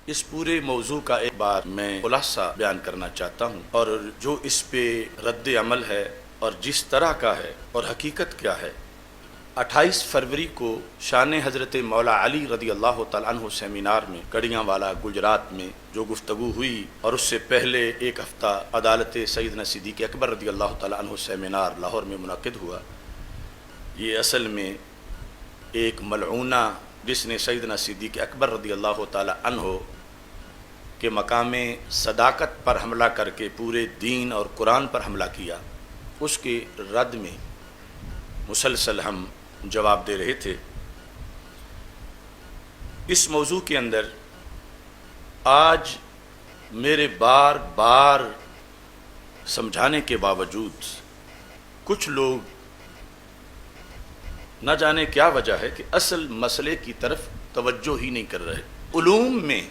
اس پورے موضوع کا ایک بار میں خلاصہ بیان کرنا چاہتا ہوں، اور جو اس پہ رد عمل ہے اور جس طرح کا ہے اور حقیقت کیا ہے۔ 28 فروری کو شان حضرت مولا علی رضی اللہ تعالیٰ عنہ سیمینار میں کڑیاں والا گجرات میں جو گفتگو ہوئی، اور اس سے پہلے ایک ہفتہ عدالت سیدنا صدیق اکبر رضی اللہ تعالیٰ عنہ سیمینار لاہور میں منعقد ہوا، یہ اصل میں ایک ملعونہ جس نے سیدنا صدیق اکبر رضی اللہ تعالیٰ عنہ کے مقام صداقت پر حملہ کر کے پورے دین اور قرآن پر حملہ کیا، اس کے رد میں مسلسل ہم جواب دے رہے تھے۔ اس موضوع کے اندر آج میرے بار بار سمجھانے کے باوجود کچھ لوگ نہ جانے کیا وجہ ہے کہ اصل مسئلے کی طرف توجہ ہی نہیں کر رہے۔ علوم میں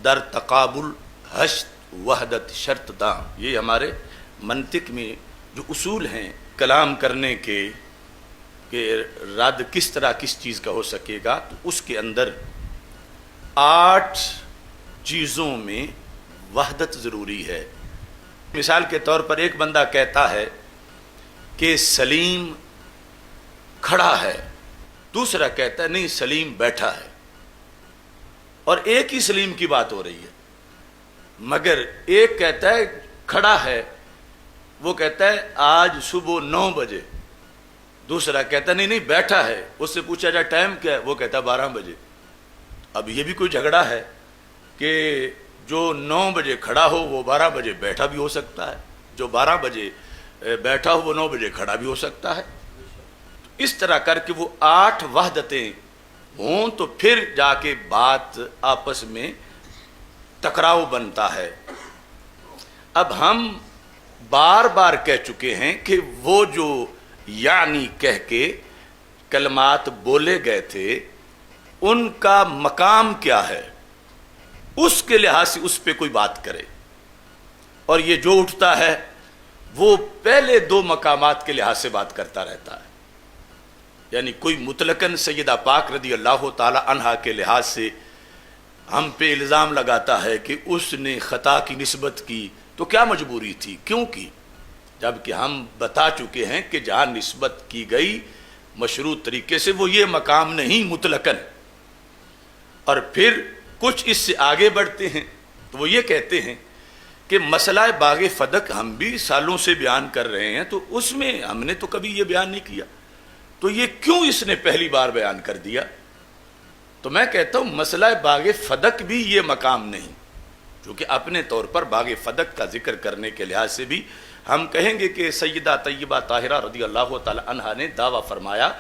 در تقابل حشد وحدت شرط داں، یہ ہمارے منطق میں جو اصول ہیں کلام کرنے کے کہ رد کس طرح کس چیز کا ہو سکے گا، تو اس کے اندر 8 چیزوں میں وحدت ضروری ہے۔ مثال کے طور پر ایک بندہ کہتا ہے کہ سلیم کھڑا ہے، دوسرا کہتا ہے نہیں سلیم بیٹھا ہے، اور ایک ہی سلیم کی بات ہو رہی ہے، مگر ایک کہتا ہے کھڑا ہے، وہ کہتا ہے آج صبح 9 بجے، دوسرا کہتا ہے نہیں بیٹھا ہے، اس سے پوچھا جائے ٹائم کیا ہے، وہ کہتا ہے 12 بجے۔ اب یہ بھی کوئی جھگڑا ہے کہ جو 9 بجے کھڑا ہو وہ 12 بجے بیٹھا بھی ہو سکتا ہے، جو 12 بجے بیٹھا ہو وہ 9 بجے کھڑا بھی ہو سکتا ہے۔ اس طرح کر کے وہ 8 وحدتیں ہوں تو پھر جا کے بات آپس میں ٹکراؤ بنتا ہے۔ اب ہم بار بار کہہ چکے ہیں کہ وہ جو یعنی کہہ کے کلمات بولے گئے تھے ان کا مقام کیا ہے، اس کے لحاظ سے اس پہ کوئی بات کرے، اور یہ جو اٹھتا ہے وہ پہلے 2 مقامات کے لحاظ سے بات کرتا رہتا ہے۔ یعنی کوئی مطلقاً سیدہ پاک رضی اللہ تعالی عنہا کے لحاظ سے ہم پہ الزام لگاتا ہے کہ اس نے خطا کی نسبت کی، تو کیا مجبوری تھی، کیوں کی، جبکہ ہم بتا چکے ہیں کہ جہاں نسبت کی گئی مشروط طریقے سے وہ یہ مقام نہیں مطلقاً۔ اور پھر کچھ اس سے آگے بڑھتے ہیں تو وہ یہ کہتے ہیں کہ مسئلہ باغ فدق ہم بھی سالوں سے بیان کر رہے ہیں، تو اس میں ہم نے تو کبھی یہ بیان نہیں کیا، تو یہ کیوں اس نے پہلی بار بیان کر دیا؟ تو میں کہتا ہوں مسئلہ باغ فدق بھی یہ مقام نہیں، کیونکہ اپنے طور پر باغ فدق کا ذکر کرنے کے لحاظ سے بھی ہم کہیں گے کہ سیدہ طیبہ طاہرہ رضی اللہ تعالی عنہا نے دعویٰ فرمایا،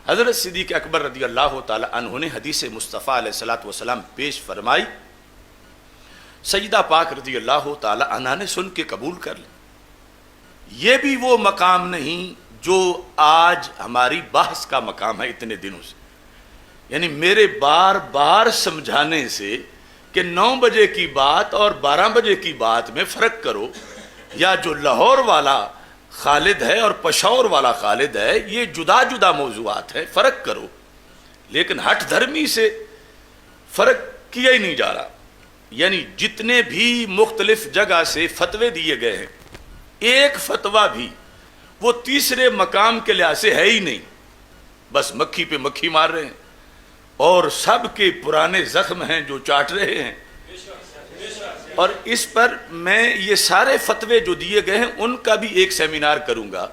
حضرت صدیق اکبر رضی اللہ تعالی عنہ نے حدیث مصطفیٰ علیہ السلام پیش فرمائی، سیدہ پاک رضی اللہ تعالی عنہا نے سن کے قبول کر لی۔ یہ بھی وہ مقام نہیں جو آج ہماری بحث کا مقام ہے اتنے دنوں سے۔ یعنی میرے بار بار سمجھانے سے کہ 9 بجے کی بات اور 12 بجے کی بات میں فرق کرو، یا جو لاہور والا خالد ہے اور پشاور والا خالد ہے یہ جدا جدا موضوعات ہیں، فرق کرو، لیکن ہٹ دھرمی سے فرق کیا ہی نہیں جا رہا۔ یعنی جتنے بھی مختلف جگہ سے فتوے دیے گئے ہیں، ایک فتویٰ بھی وہ تیسرے مقام کے لحاظ سے ہے ہی نہیں، بس مکھی پہ مکھی مار رہے ہیں، اور سب کے پرانے زخم ہیں جو چاٹ رہے ہیں۔ اور اس پر میں یہ سارے فتوے جو دیے گئے ہیں ان کا بھی ایک سیمینار کروں گا،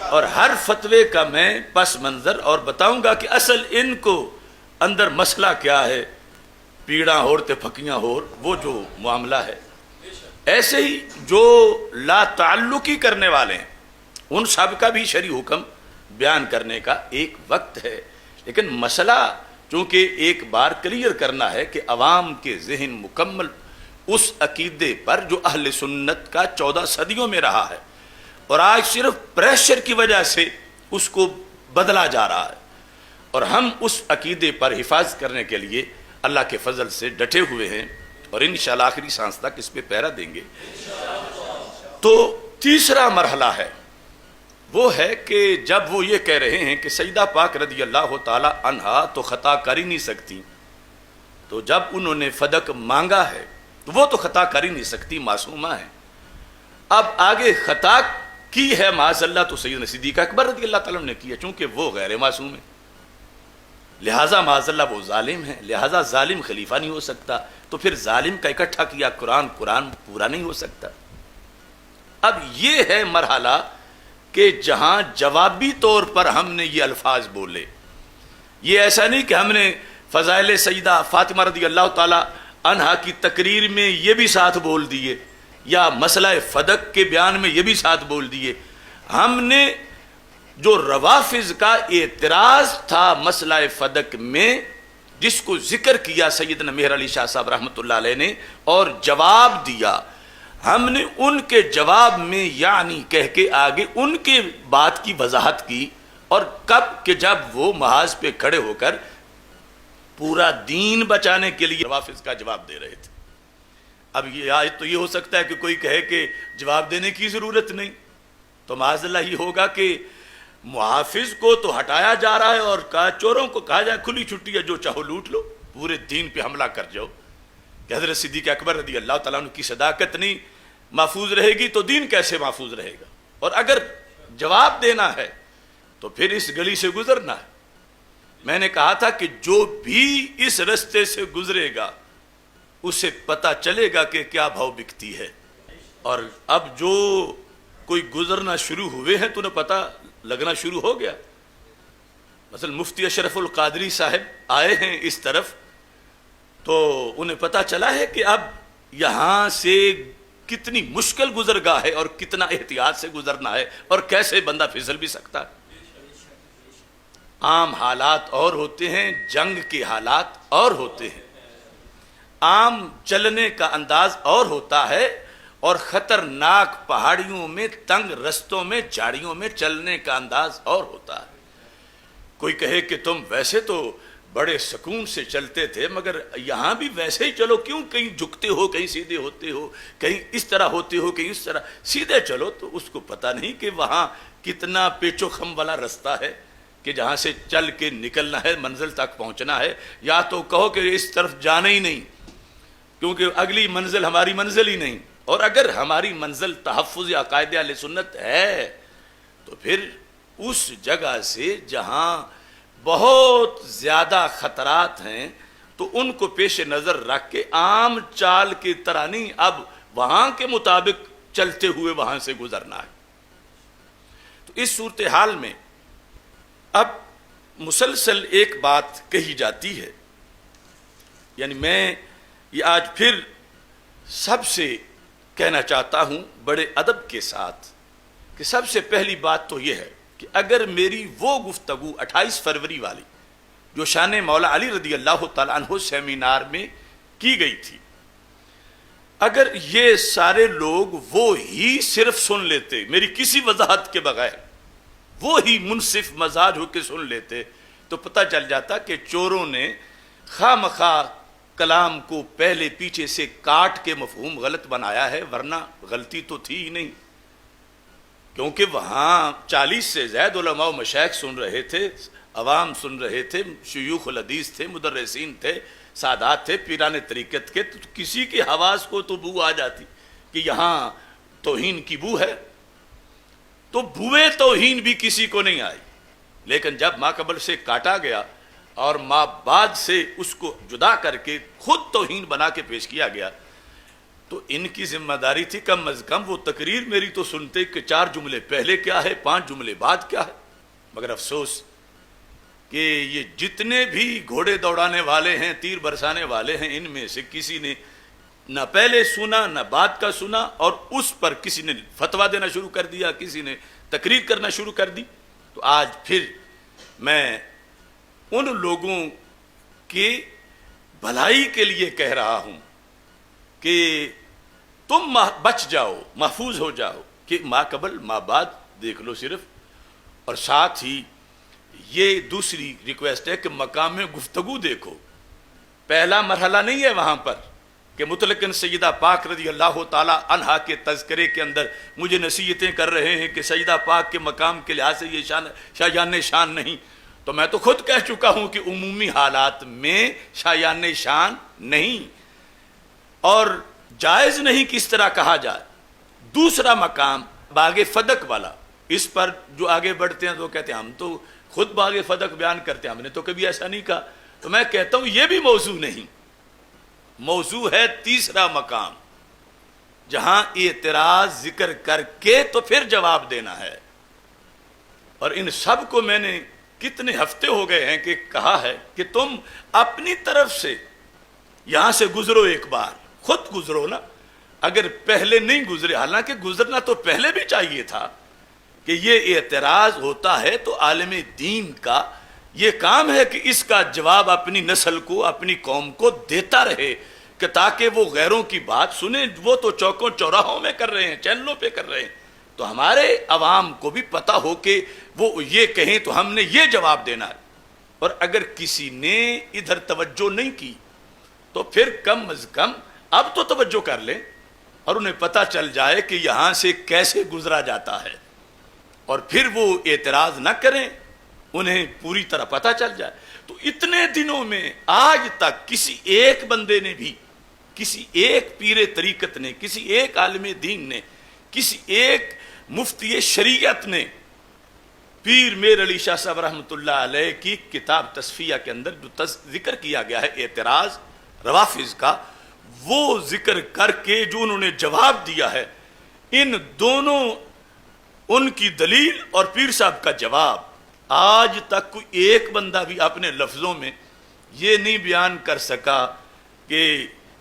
اور ہر فتوے کا میں پس منظر اور بتاؤں گا کہ اصل ان کو اندر مسئلہ کیا ہے، پیڑاں ہور تے پھکیاں ہور، وہ جو معاملہ ہے۔ ایسے ہی جو لا تعلقی کرنے والے ہیں ان سب کا بھی شرعی حکم بیان کرنے کا ایک وقت ہے، لیکن مسئلہ چونکہ ایک بار کلیئر کرنا ہے کہ عوام کے ذہن مکمل اس عقیدے پر جو اہل سنت کا 14 صدیوں میں رہا ہے، اور آج صرف پریشر کی وجہ سے اس کو بدلا جا رہا ہے، اور ہم اس عقیدے پر حفاظت کرنے کے لیے اللہ کے فضل سے ڈٹے ہوئے ہیں، اور انشاءاللہ آخری سانس تک اس پہ پہرا دیں گے۔ تو تیسرا مرحلہ ہے وہ ہے کہ جب وہ یہ کہہ رہے ہیں کہ سیدہ پاک رضی اللہ تعالی عنہا تو خطا کر ہی نہیں سکتی، تو جب انہوں نے فدق مانگا ہے تو وہ تو خطا کر ہی نہیں سکتی، معصومہ ہے. اب آگے خطا کی ہے معاذ اللہ تو سیدنا صدیق اکبر رضی اللہ تعالیٰ نے کیا، چونکہ وہ غیر معصوم ہے، لہٰذا معاذ اللہ وہ ظالم ہے، لہٰذا ظالم خلیفہ نہیں ہو سکتا. تو پھر ظالم کا اکٹھا کیا قرآن پورا نہیں ہو سکتا. اب یہ ہے مرحلہ کہ جہاں جوابی طور پر ہم نے یہ الفاظ بولے. یہ ایسا نہیں کہ ہم نے فضائل سیدہ فاطمہ رضی اللہ تعالی عنہا کی تقریر میں یہ بھی ساتھ بول دیے، یا مسئلہ فدق کے بیان میں یہ بھی ساتھ بول دیے. ہم نے جو روافض کا اعتراض تھا مسئلہ فدق میں، جس کو ذکر کیا سیدنا مہر علی شاہ صاحب رحمۃ اللہ علیہ نے اور جواب دیا، ہم نے ان کے جواب میں یعنی کہہ کے آگے ان کے بات کی وضاحت کی، اور کب کہ جب وہ محاذ پہ کھڑے ہو کر پورا دین بچانے کے لیے روافض کا جواب دے رہے تھے. اب یہ آیت تو یہ ہو سکتا ہے کہ کوئی کہے کہ جواب دینے کی ضرورت نہیں، تو معاذ اللہ یہ ہوگا کہ محافظ کو تو ہٹایا جا رہا ہے اور چوروں کو کہا جائے کھلی چھٹی ہے، جو چاہو لوٹ لو، پورے دین پہ حملہ کر جاؤ. کہ حضرت صدیق اکبر رضی اللہ تعالیٰ عنہ کی صداقت نہیں محفوظ رہے گی تو دین کیسے محفوظ رہے گا؟ اور اگر جواب دینا ہے تو پھر اس گلی سے گزرنا ہے. میں نے کہا تھا کہ جو بھی اس رستے سے گزرے گا اسے پتہ چلے گا کہ کیا بھاؤ بکتی ہے. اور اب جو کوئی گزرنا شروع ہوئے ہیں تو انہیں پتہ لگنا شروع ہو گیا. مثلا مفتی اشرف القادری صاحب آئے ہیں اس طرف، تو انہیں پتہ چلا ہے کہ اب یہاں سے کتنی مشکل گزرگاہ ہے اور کتنا احتیاط سے گزرنا ہے اور کیسے بندہ پھسل بھی سکتا ہے. عام حالات اور ہوتے ہیں، جنگ کے حالات اور ہوتے ہیں، عام چلنے کا انداز اور ہوتا ہے، اور خطرناک پہاڑیوں میں تنگ رستوں میں جھاڑیوں میں چلنے کا انداز اور ہوتا ہے. کوئی کہے کہ تم ویسے تو بڑے سکون سے چلتے تھے مگر یہاں بھی ویسے ہی چلو، کیوں کہیں جھکتے ہو، کہیں سیدھے ہوتے ہو، کہیں اس طرح ہوتے ہو، کہیں اس طرح سیدھے چلو. تو اس کو پتہ نہیں کہ وہاں کتنا پیچ و خم والا رستہ ہے کہ جہاں سے چل کے نکلنا ہے، منزل تک پہنچنا ہے. یا تو کہو کہ اس طرف جانا ہی نہیں کیونکہ اگلی منزل ہماری منزل ہی نہیں. اور اگر ہماری منزل تحفظ یا عقائد اہل سنت ہے تو پھر اس جگہ سے جہاں بہت زیادہ خطرات ہیں تو ان کو پیش نظر رکھ کے عام چال کی طرح نہیں، اب وہاں کے مطابق چلتے ہوئے وہاں سے گزرنا ہے. تو اس صورتحال میں اب مسلسل ایک بات کہی جاتی ہے، یعنی میں یہ آج پھر سب سے کہنا چاہتا ہوں بڑے ادب کے ساتھ کہ سب سے پہلی بات تو یہ ہے کہ اگر میری وہ گفتگو 28 فروری والی جو شان مولا علی رضی اللہ تعالیٰ عنہ سیمینار میں کی گئی تھی، اگر یہ سارے لوگ وہ ہی صرف سن لیتے میری کسی وضاحت کے بغیر، وہ ہی منصف مزاج ہو کے سن لیتے، تو پتہ چل جاتا کہ چوروں نے خواہ مخواہ کلام کو پہلے پیچھے سے کاٹ کے مفہوم غلط بنایا ہے، ورنہ غلطی تو تھی ہی نہیں. کیونکہ وہاں 40 سے زائد علماء و مشائخ سن رہے تھے، عوام سن رہے تھے، شیوخ الحدیث تھے، مدرسین تھے، سادات تھے، پیران طریقت کے. تو کسی کے حواس کو تو بو آ جاتی کہ یہاں توہین کی بو ہے، تو بوئے توہین بھی کسی کو نہیں آئی. لیکن جب ماں قبل سے کاٹا گیا اور ماں بعد سے اس کو جدا کر کے خود توہین بنا کے پیش کیا گیا، تو ان کی ذمہ داری تھی کم از کم وہ تقریر میری تو سنتے کہ 4 جملے پہلے کیا ہے، 5 جملے بعد کیا ہے. مگر افسوس کہ یہ جتنے بھی گھوڑے دوڑانے والے ہیں، تیر برسانے والے ہیں، ان میں سے کسی نے نہ پہلے سنا نہ بعد کا سنا، اور اس پر کسی نے فتویٰ دینا شروع کر دیا، کسی نے تقریر کرنا شروع کر دی. تو آج پھر میں ان لوگوں کی بھلائی کے لیے کہہ رہا ہوں کہ تم بچ جاؤ، محفوظ ہو جاؤ، کہ ماں قبل ماں بعد دیکھ لو صرف. اور ساتھ ہی یہ دوسری ریکویسٹ ہے کہ مقام گفتگو دیکھو. پہلا مرحلہ نہیں ہے وہاں پر کہ مطلقاً سیدہ پاک رضی اللہ تعالی عنہا کے تذکرے کے اندر مجھے نصیحتیں کر رہے ہیں کہ سیدہ پاک کے مقام کے لحاظ سے یہ شان نہیں، تو میں تو خود کہہ چکا ہوں کہ عمومی حالات میں شایان شان نہیں اور جائز نہیں کہ اس طرح کہا جائے۔ دوسرا مقام باغ فدق والا، اس پر جو آگے بڑھتے ہیں تو کہتے ہیں ہم تو خود باغ فدق بیان کرتے ہیں، ہم نے تو کبھی ایسا نہیں کہا۔ تو میں کہتا ہوں یہ بھی موضوع نہیں، موضوع ہے تیسرا مقام جہاں اعتراض ذکر کر کے تو پھر جواب دینا ہے۔ اور ان سب کو میں نے کتنے ہفتے ہو گئے ہیں کہ کہا ہے کہ تم اپنی طرف سے یہاں سے گزرو، ایک بار خود گزرو نا، اگر پہلے نہیں گزرے، حالانکہ گزرنا تو پہلے بھی چاہیے تھا کہ یہ اعتراض ہوتا ہے تو عالم دین کا یہ کام ہے کہ اس کا جواب اپنی نسل کو، اپنی قوم کو دیتا رہے، کہ تاکہ وہ غیروں کی بات سنیں۔ وہ تو چوکوں چوراہوں میں کر رہے ہیں، چینلوں پہ کر رہے ہیں، تو ہمارے عوام کو بھی پتہ ہو کہ وہ یہ کہیں تو ہم نے یہ جواب دینا ہے۔ اور اگر کسی نے ادھر توجہ نہیں کی تو پھر کم از کم اب تو توجہ کر لیں اور انہیں پتہ چل جائے کہ یہاں سے کیسے گزرا جاتا ہے، اور پھر وہ اعتراض نہ کریں، انہیں پوری طرح پتہ چل جائے۔ تو اتنے دنوں میں آج تک کسی ایک بندے نے بھی، کسی ایک پیر طریقت نے، کسی ایک عالم دین نے، کسی ایک مفتی شریعت نے پیر میر علی شاہ صاحب رحمۃ اللہ علیہ کی کتاب تصفیہ کے اندر جو ذکر کیا گیا ہے اعتراض روافض کا، وہ ذکر کر کے جو انہوں نے جواب دیا ہے، ان دونوں، ان کی دلیل اور پیر صاحب کا جواب، آج تک کوئی ایک بندہ بھی اپنے لفظوں میں یہ نہیں بیان کر سکا کہ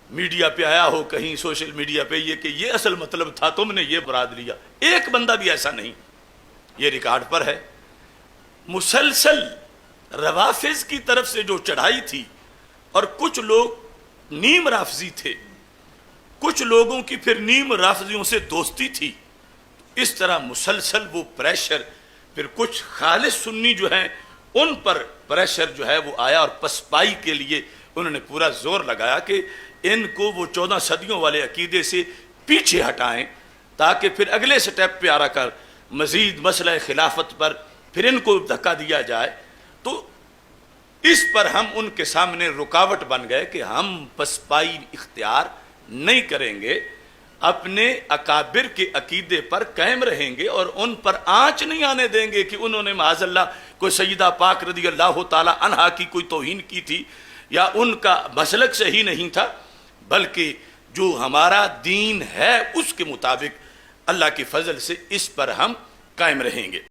میڈیا پہ آیا ہو کہیں سوشل میڈیا پہ یہ کہ یہ اصل مطلب تھا، تم نے یہ مراد لیا۔ ایک بندہ بھی ایسا نہیں، یہ ریکارڈ پر ہے۔ مسلسل روافض کی طرف سے جو چڑھائی تھی، اور کچھ لوگ نیم رافضی تھے، کچھ لوگوں کی پھر نیم رافضیوں سے دوستی تھی، اس طرح مسلسل وہ پریشر، پھر کچھ خالص سنی جو ہیں ان پر پریشر جو ہے وہ آیا، اور پسپائی کے لیے انہوں نے پورا زور لگایا کہ ان کو وہ 14 صدیوں والے عقیدے سے پیچھے ہٹائیں، تاکہ پھر اگلے سٹیپ پہ آ کر مزید مسئلہ خلافت پر پھر ان کو دھکا دیا جائے۔ تو اس پر ہم ان کے سامنے رکاوٹ بن گئے کہ ہم پسپائی اختیار نہیں کریں گے، اپنے اکابر کے عقیدے پر قائم رہیں گے، اور ان پر آنچ نہیں آنے دیں گے کہ انہوں نے معاذ اللہ کوئی سیدہ پاک رضی اللہ تعالی عنہا کی کوئی توہین کی تھی، یا ان کا مسلک صحیح نہیں تھا، بلکہ جو ہمارا دین ہے اس کے مطابق اللہ کے فضل سے اس پر ہم قائم رہیں گے۔